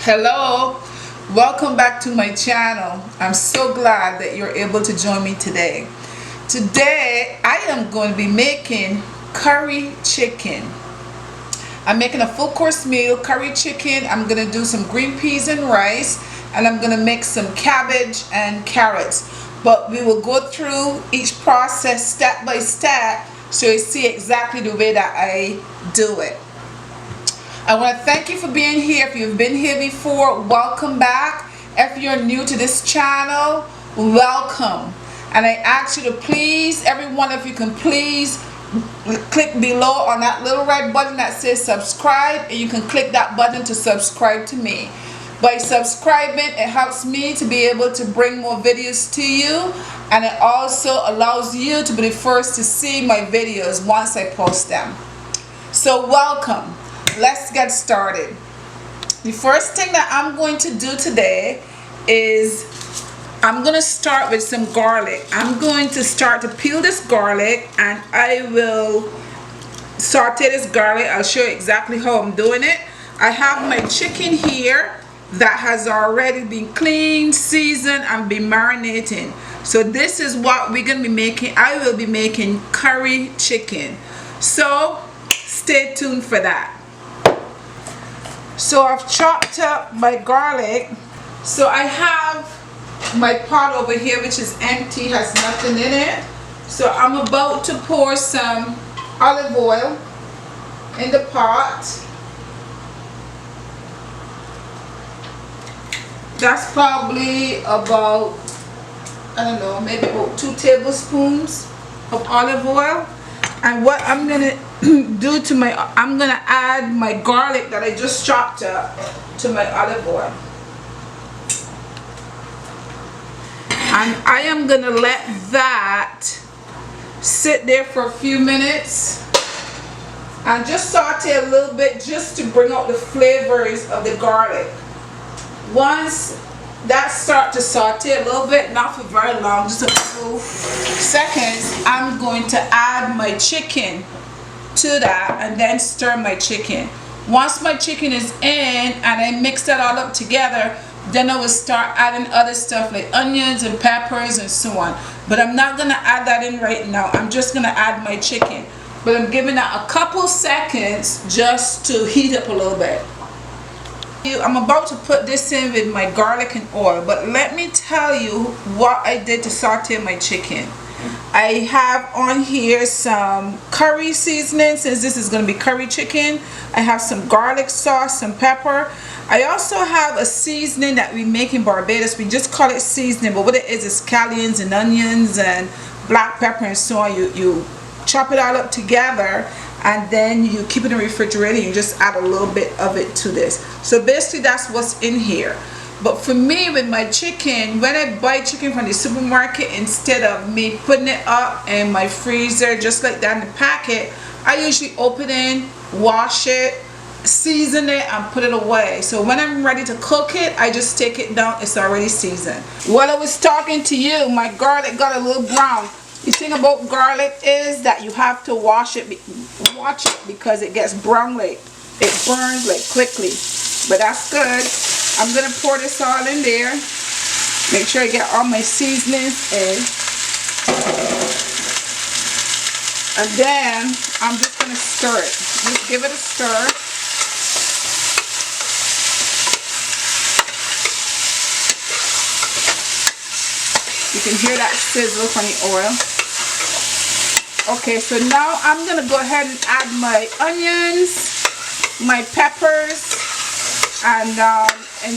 Hello, welcome back to my channel. I'm so glad that you're able to join me today. Today I am going to be making curry chicken. I'm making a full course meal, curry chicken. I'm going to do some green peas and rice, and I'm going to make some cabbage and carrots. But we will go through each process step by step so you see exactly the way that I do it. I want to thank you for being here. If you've been here before, welcome back. If you're new to this channel, welcome. And I ask you to please, everyone, if you can please click below on that little red button that says subscribe, and you can click that button to subscribe to me. By subscribing, it helps me to be able to bring more videos to you, and it also allows you to be the first to see my videos once I post them. So welcome. Let's get started. The first thing that I'm going to do today is I'm going to start with some garlic. I'm going to start to peel this garlic, and I will saute this garlic. I'll show you exactly how I'm doing it. I have my chicken here that has already been cleaned, seasoned, and been marinating. So this is what we're going to be making. I will be making curry chicken. So stay tuned for that. So I've chopped up my garlic. So I have my pot over here, which is empty, has nothing in it. So I'm about to pour some olive oil in the pot. That's probably about, I don't know, maybe about 2 tablespoons of olive oil. And what I'm gonna do to my, I'm gonna add my garlic that I just chopped up to my olive oil. And I am gonna let that sit there for a few minutes and just saute a little bit, just to bring out the flavors of the garlic. Once that starts to saute a little bit, not for very long, just a few seconds, I'm going to add my chicken to that and then stir my chicken. Once my chicken is in and I mix that all up together, then I will start adding other stuff like onions and peppers and so on. But I'm not going to add that in right now. I'm just going to add my chicken. But I'm giving that a couple seconds just to heat up a little bit. I'm about to put this in with my garlic and oil, but let me tell you what I did to saute my chicken. I have on here some curry seasoning, since this is going to be curry chicken. I have some garlic sauce, some pepper. I also have a seasoning that we make in Barbados. We just call it seasoning, but what it is scallions and onions and black pepper and so on. You chop it all up together, and then you keep it in the refrigerator. You just add a little bit of it to this. So basically that's what's in here. But for me, with my chicken, when I buy chicken from the supermarket, instead of me putting it up in my freezer just like that in the packet, I usually open it, wash it, season it, and put it away. So when I'm ready to cook it, I just take it down. It's already seasoned. While I was talking to you, my garlic got a little brown. The thing about garlic is that you have to watch it because it gets brown, like it burns like quickly. But that's good. I'm gonna pour this all in there. Make sure I get all my seasonings in. And then I'm just gonna stir it. Just give it a stir. You can hear that sizzle from the oil. Okay, so now I'm gonna go ahead and add my onions, my peppers, and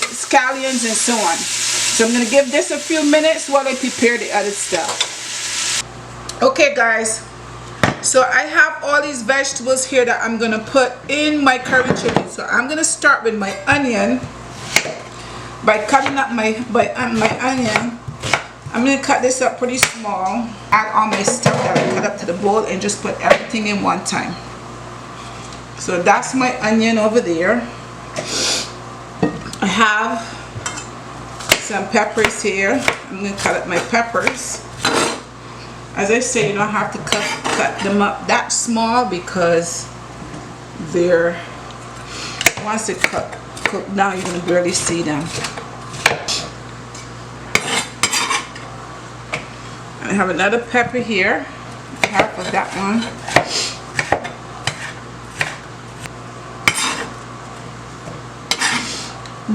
scallions and so on. So I'm gonna give this a few minutes while I prepare the other stuff. Okay guys, so I have all these vegetables here that I'm gonna put in my curry chicken. So I'm gonna start with my onion by cutting up my onion. I'm going to cut this up pretty small, add all my stuff that I cut up to the bowl, and just put everything in one time. So that's my onion over there. I have some peppers here. I'm going to cut up my peppers. As I say, you don't have to cut them up that small because they're, once they cut cook now, you're gonna barely see them. I have another pepper here, half of that one.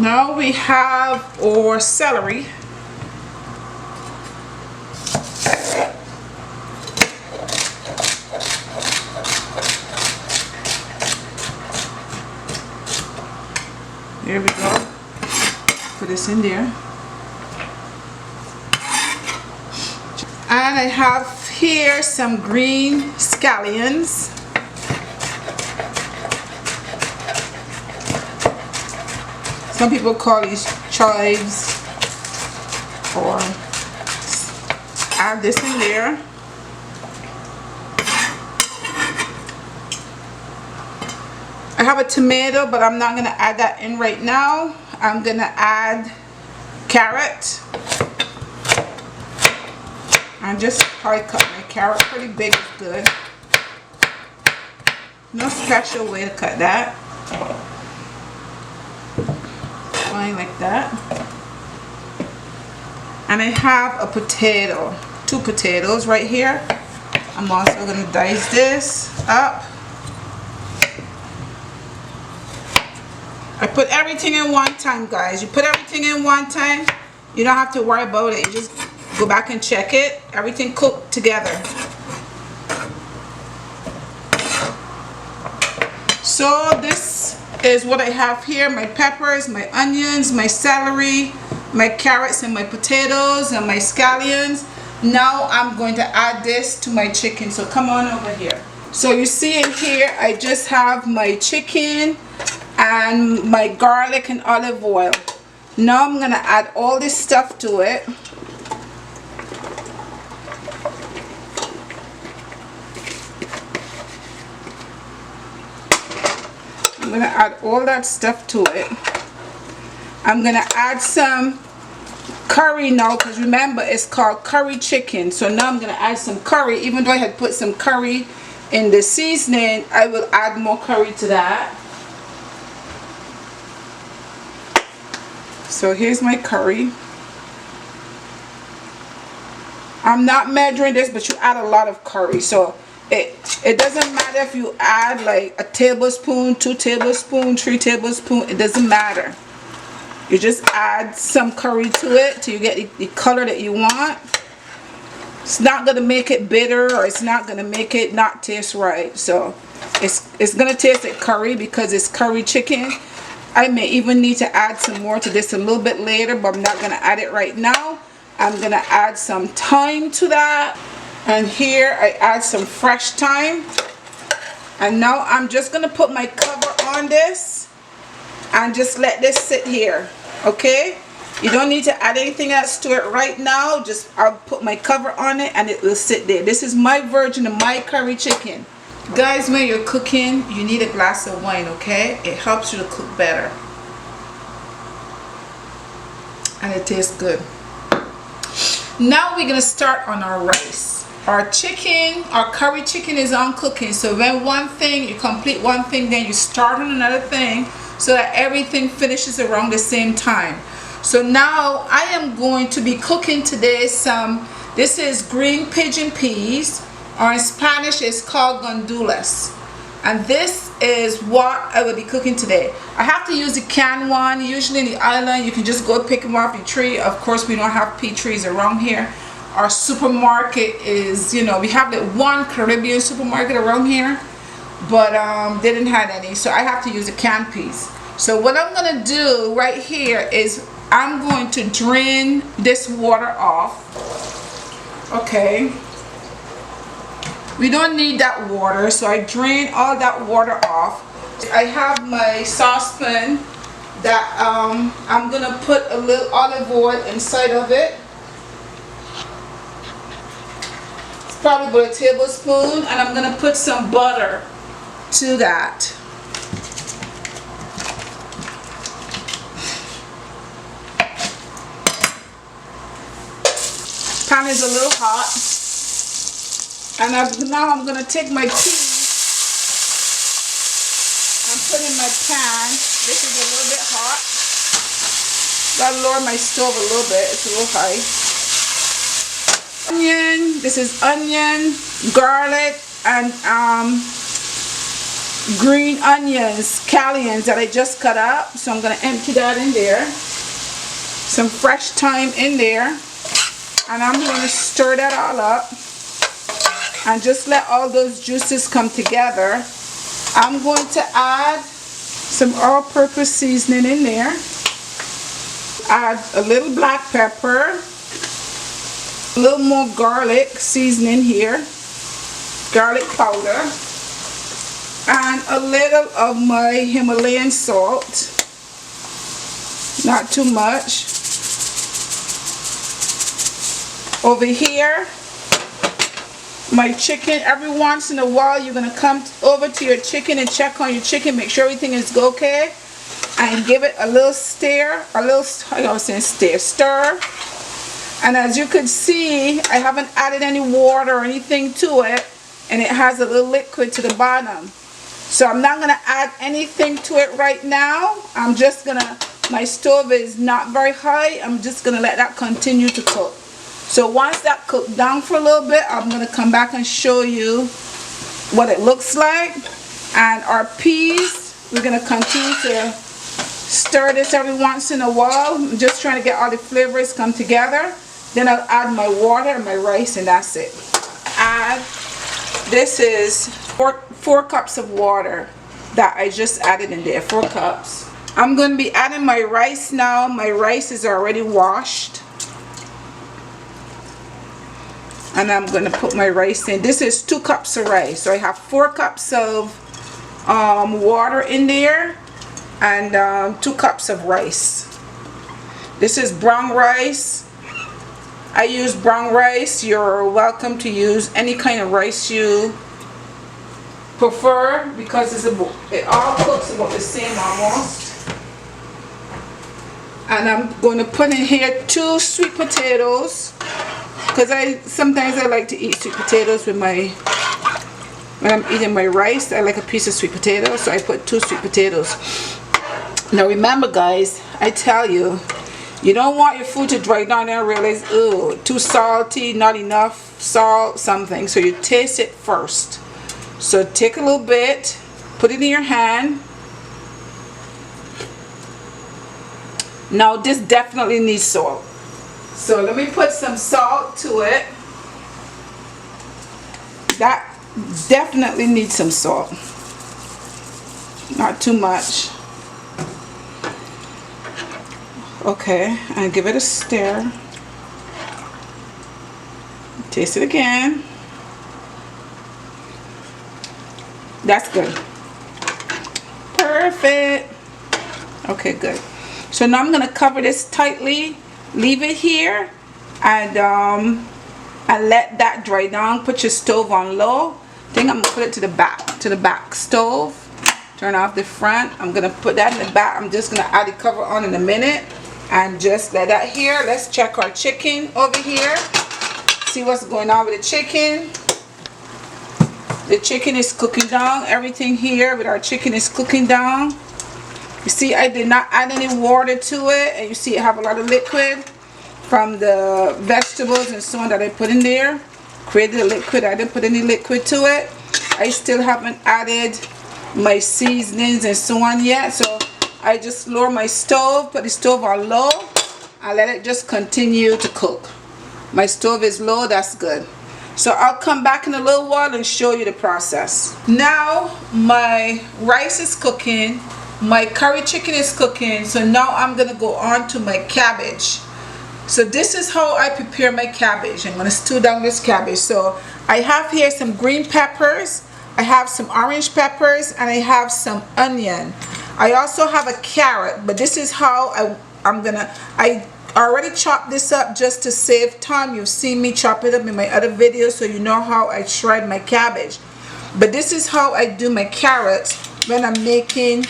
Now we have our celery. There we go. Put this in there. And I have here some green scallions. Some people call these chives, or add this in there. I have a tomato, but I'm not going to add that in right now. I'm going to add carrot. I just probably cut my carrot pretty big, is good. No special way to cut that. Fine like that. And I have a potato, 2 potatoes right here. I'm also going to dice this up. I put everything in one time, guys. You put everything in one time, you don't have to worry about it. You just go back and check it. Everything cooked together. So this is what I have here: my peppers, my onions, my celery, my carrots, and my potatoes, and my scallions. Now I'm going to add this to my chicken. So come on over here. So you see in here, I just have my chicken and my garlic and olive oil. Now I'm gonna add all this stuff to it. I'm gonna add all that stuff to it. I'm gonna add some curry now, because remember it's called curry chicken. So now I'm gonna add some curry. Even though I had put some curry in the seasoning, I will add more curry to that. So here's my curry. I'm not measuring this, but you add a lot of curry. So it doesn't matter if you add like a tablespoon, 2 tablespoons, 3 tablespoons. It doesn't matter. You just add some curry to it till you get the color that you want. It's not going to make it bitter, or it's not going to make it not taste right. So it's going to taste like curry because it's curry chicken. I may even need to add some more to this a little bit later, but I'm not going to add it right now. I'm going to add some thyme to that. And here I add some fresh thyme. And now I'm just going to put my cover on this and just let this sit here. Okay? You don't need to add anything else to it right now. Just I'll put my cover on it and it will sit there. This is my version of my curry chicken. Guys, when you're cooking, you need a glass of wine, okay? It helps you to cook better. And it tastes good. Now we're going to start on our rice. Our chicken, our curry chicken is on cooking. So when one thing, you complete one thing, then you start on another thing so that everything finishes around the same time. So now I am going to be cooking today this is green pigeon peas, or in Spanish it's called gandules. And this is what I will be cooking today. I have to use the canned one. Usually in the island you can just go pick them off the tree. Of course we don't have pea trees around here. Our supermarket is, you know, we have like one Caribbean supermarket around here, but they didn't have any, so I have to use the canned peas. So what I'm gonna do right here is I'm going to drain this water off. Okay, we don't need that water, so I drain all that water off. I have my saucepan that I'm gonna put a little olive oil inside of it. It's probably about a tablespoon, and I'm gonna put some butter to that. Pan is a little hot, and now I'm going to take my peas and put in my pan. This is a little bit hot. Gotta lower my stove a little bit, it's a little high. Onion, this is onion, garlic, and green onions, scallions that I just cut up. So I'm gonna empty that in there. Some fresh thyme in there. And I'm gonna stir that all up. And just let all those juices come together. I'm going to add some all-purpose seasoning in there. Add a little black pepper. A little more garlic seasoning here. Garlic powder. And a little of my Himalayan salt. Not too much. Over here, my chicken. Every once in a while, you're going to come over to your chicken and check on your chicken. Make sure everything is okay. And give it a little stir. Stir. And as you can see, I haven't added any water or anything to it. And it has a little liquid to the bottom. So I'm not going to add anything to it right now. I'm just going to, my stove is not very high. I'm just going to let that continue to cook. So once that cooked down for a little bit, I'm going to come back and show you what it looks like. And our peas, we're going to continue to stir this every once in a while. I'm just trying to get all the flavors come together. Then I'll add my water and my rice, and that's it. This is 4 cups of water that I just added in there, 4 cups. I'm going to be adding my rice now. My rice is already washed. And I'm going to put my rice in. This is 2 cups of rice. So I have 4 cups of water in there and 2 cups of rice. This is brown rice. I use brown rice. You're welcome to use any kind of rice you prefer because it all cooks about the same almost. And I'm going to put in here 2 sweet potatoes. Because sometimes I like to eat sweet potatoes with when I'm eating my rice. I like a piece of sweet potato, so I put 2 sweet potatoes. Now remember guys, I tell you, you don't want your food to dry down and realize, oh, too salty, not enough salt, something. So you taste it first. So take a little bit, put it in your hand. Now this definitely needs salt. So let me put some salt to it. That definitely needs some salt. Not too much. Okay, and give it a stir. Taste it again. That's good. Perfect. Okay, good. So now I'm going to cover this tightly. Leave it here and let that dry down. Put your stove on low. I think I'm gonna put it to the back stove. Turn off the front. I'm gonna put that in the back. I'm just gonna add the cover on in a minute and just let that here. Let's check our chicken over here. See what's going on with the chicken. The chicken is cooking down. Everything here with our chicken is cooking down. You see, I did not add any water to it, and you see I have a lot of liquid from the vegetables and so on that I put in there. Created a liquid. I didn't put any liquid to it. I still haven't added my seasonings and so on yet, so I just lower my stove, put the stove on low, and let it just continue to cook. My stove is low, that's good. So I'll come back in a little while and show you the process. Now my rice is cooking. My curry chicken is cooking, so now I'm gonna go on to my cabbage. So this is how I prepare my cabbage. I'm gonna stew down this cabbage. So I have here some green peppers, I have some orange peppers, and I have some onion. I also have a carrot, but this is how I already chopped this up just to save time. You've seen me chop it up in my other videos, so you know how I shred my cabbage. But this is how I do my carrots when I'm making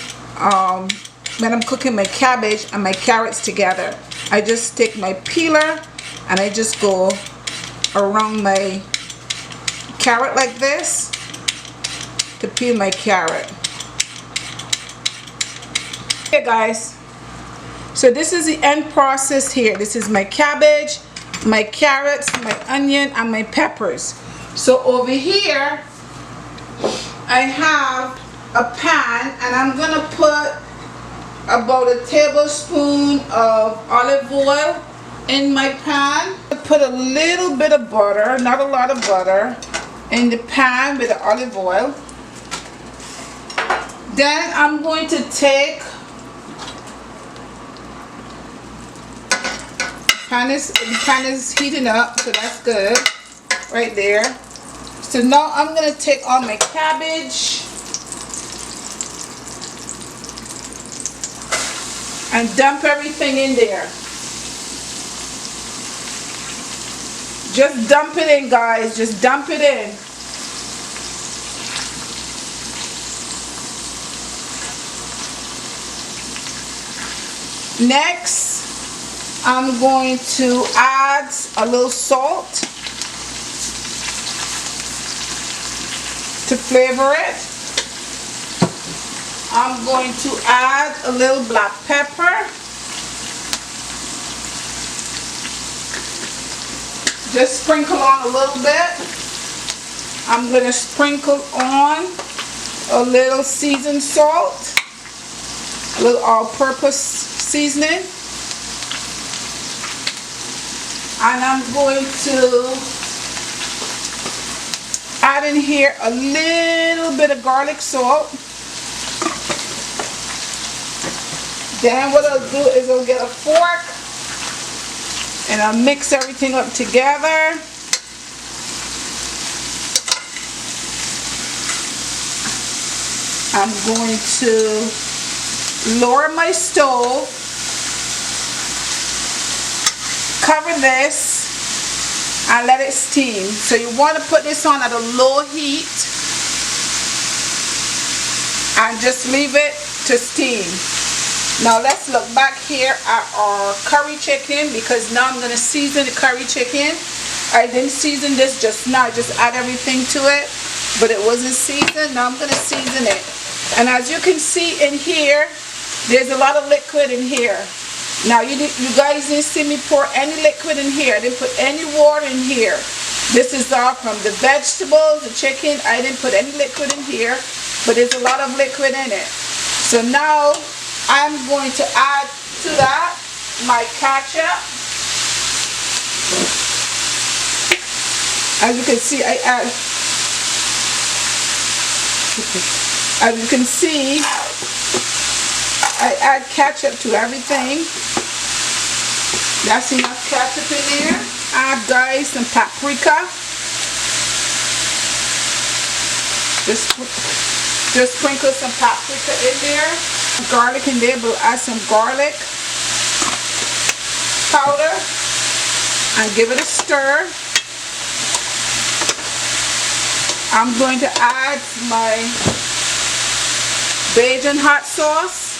when I'm cooking my cabbage and my carrots together. I just take my peeler and I just go around my carrot like this to peel my carrot. Okay guys, So this is the end process here. This is my cabbage, my carrots, my onion, and my peppers. So over here, I have a pan, and I'm gonna put about a tablespoon of olive oil in my pan. Put a little bit of butter, not a lot of butter, in the pan with the olive oil. Then I'm going to take, the pan is heating up, so that's good right there. So now I'm going to take all my cabbage and dump everything in there. Just dump it in, guys. Just dump it in. Next, I'm going to add a little salt to flavor it. I'm going to add a little black pepper. Just sprinkle on a little bit. I'm going to sprinkle on a little seasoned salt, a little all-purpose seasoning. And I'm going to add in here a little bit of garlic salt. Then what I'll do is I'll get a fork and I'll mix everything up together. I'm going to lower my stove, cover this, and let it steam. So you want to put this on at a low heat and just leave it to steam. Now let's look back here at our curry chicken, because now I'm going to season the curry chicken. I didn't season this just now, I just add everything to it, but it wasn't seasoned. Now I'm going to season it. And as you can see in here, there's a lot of liquid in here. Now you guys didn't see me pour any liquid in here. I didn't put any water in here. This is all from the vegetables, the chicken. I didn't put any liquid in here, but there's a lot of liquid in it. So now I'm going to add to that my ketchup. As you can see, I add ketchup to everything. That's enough ketchup in there. Add, guys, some paprika. Just sprinkle some paprika in there. Garlic in there, but add some garlic powder and give it a stir. I'm going to add my Bajan hot sauce.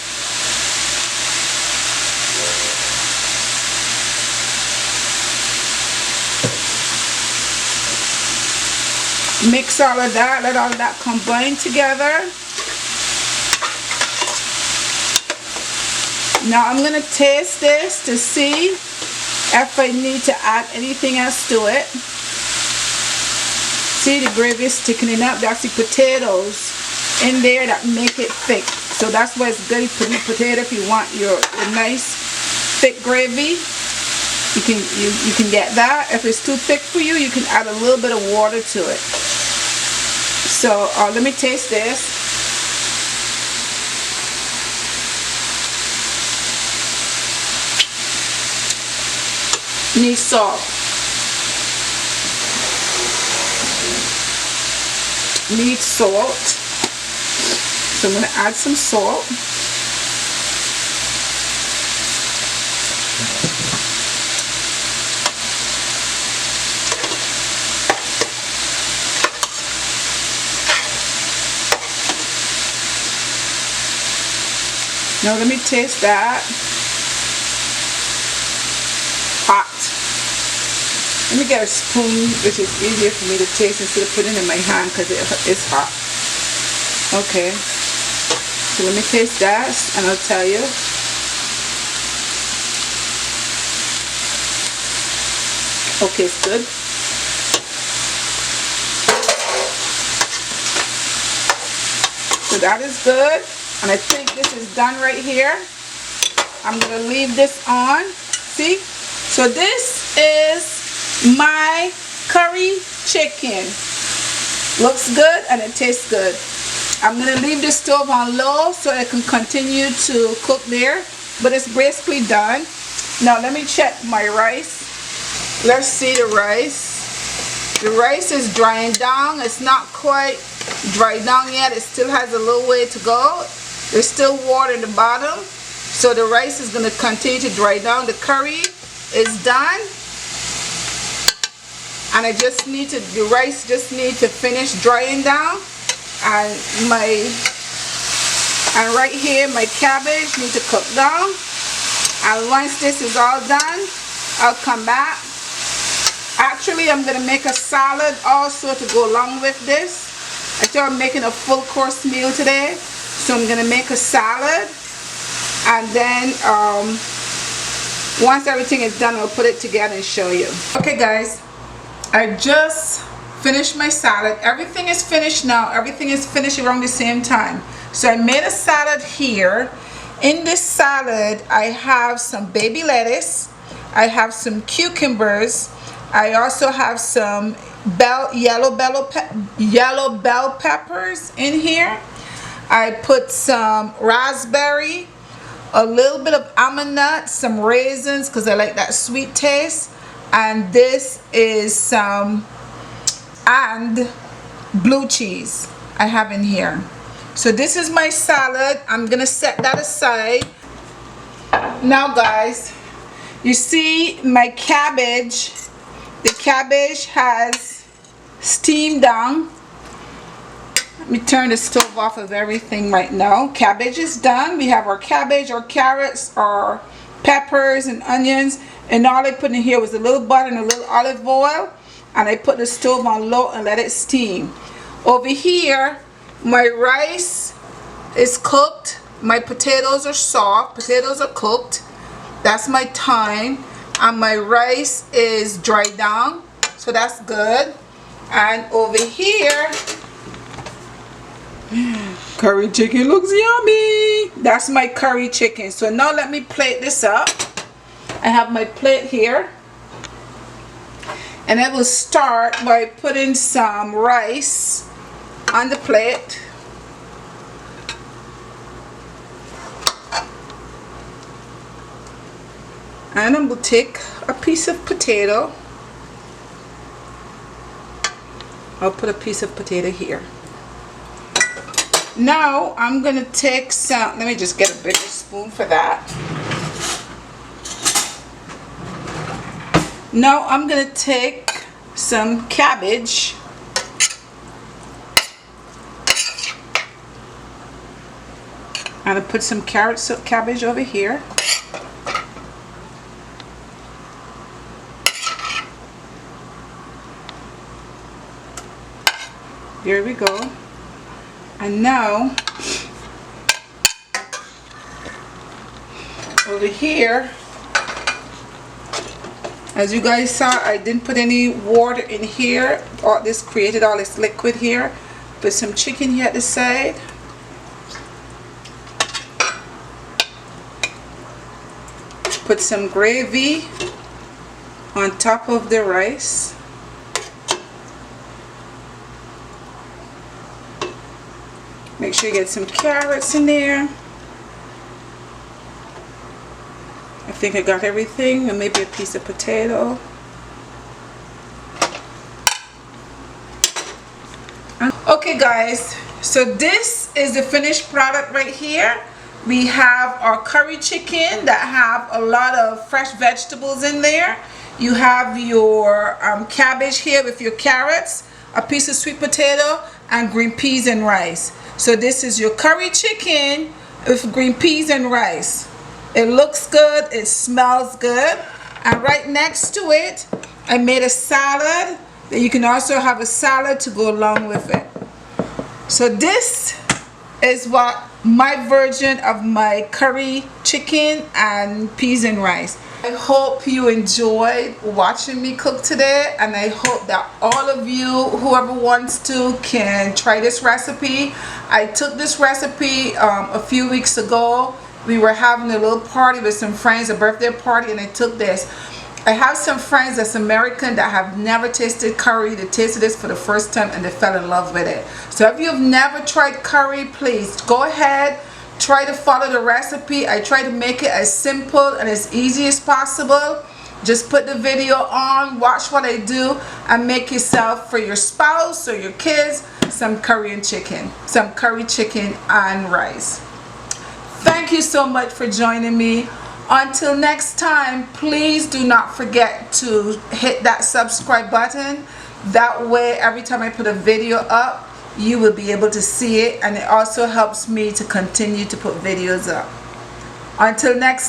Mix all of that, let all of that combine together. Now I'm going to taste this to see if I need to add anything else to it. See, the gravy is thickening up. That's the potatoes in there that make it thick. So that's why it's good to put in potato. If you want your nice thick gravy, you can get that. If it's too thick for you, you can add a little bit of water to it. So let me taste this. Need salt. Need salt. So I'm going to add some salt. Now let me taste that. Hot. Let me get a spoon, which is easier for me to taste instead of putting it in my hand because it's hot. Okay. So let me taste that and I'll tell you. Okay, it's good. So that is good. And I think this is done right here. I'm going to leave this on. See? So this is my curry chicken. Looks good and it tastes good. I'm going to leave the stove on low so it can continue to cook there. But it's basically done. Now let me check my rice. Let's see the rice. The rice is drying down. It's not quite dried down yet. It still has a little way to go. There's still water in the bottom. So the rice is going to continue to dry down. The curry is done. And the rice just needs to finish drying down. And right here my cabbage needs to cook down. And once this is all done, I'll come back. Actually, I'm going to make a salad also to go along with this. I thought I'm making a full course meal today. So I'm going to make a salad. And then once everything is done, I'll put it together and show you. Okay guys, I just finished my salad. Everything is finished now. Everything is finished around the same time. So I made a salad here. In this salad, I have some baby lettuce. I have some cucumbers. I also have some yellow bell peppers in here. I put some raspberry, a little bit of almond nuts, some raisins because I like that sweet taste, and this is some and blue cheese I have in here. So this is my salad. I'm gonna set that aside. Now guys, you see my cabbage. The cabbage has steamed down. Let me turn the stove off of everything right now. Cabbage is done. We have our cabbage, our carrots, our peppers and onions, and all I put in here was a little butter and a little olive oil, and I put the stove on low and let it steam. Over here, my rice is cooked. My potatoes are soft. Potatoes are cooked. That's my thyme. And my rice is dried down. So that's good. And over here, curry chicken looks yummy. That's my curry chicken. So now let me plate this up. I have my plate here. And I will start by putting some rice on the plate. And I'm going to take a piece of potato. I'll put a piece of potato here. Now I'm going to take some, let me just get a bigger spoon for that. Now I'm going to take some cabbage. I'm going to put some cabbage over here. There we go. And now over here, as you guys saw, I didn't put any water in here. All this created all this liquid here. Put some chicken here at the side. Put some gravy on top of the rice. Make sure you get some carrots in there. I think I got everything, and maybe a piece of potato. Okay guys, so this is the finished product right here. We have our curry chicken that have a lot of fresh vegetables in there. You have your cabbage here with your carrots, a piece of sweet potato, and green peas and rice. So this is your curry chicken with green peas and rice. It looks good, it smells good, and right next to it I made a salad. You can also have a salad to go along with it. So this is what my version of my curry chicken and peas and rice. I hope you enjoyed watching me cook today, and I hope that all of you, whoever wants to, can try this recipe. I took this recipe a few weeks ago. We were having a little party with some friends, a birthday party, and I took this. I have some friends that's American that have never tasted curry. They tasted this for the first time and they fell in love with it. So if you've never tried curry, please go ahead, try to follow the recipe. I try to make it as simple and as easy as possible. Just put the video on, watch what I do, and make yourself, for your spouse or your kids, some curry and chicken. Some curry chicken and rice. Thank you so much for joining me. Until next time, please do not forget to hit that subscribe button. That way, every time I put a video up, you will be able to see it, and it also helps me to continue to put videos up. Until next time.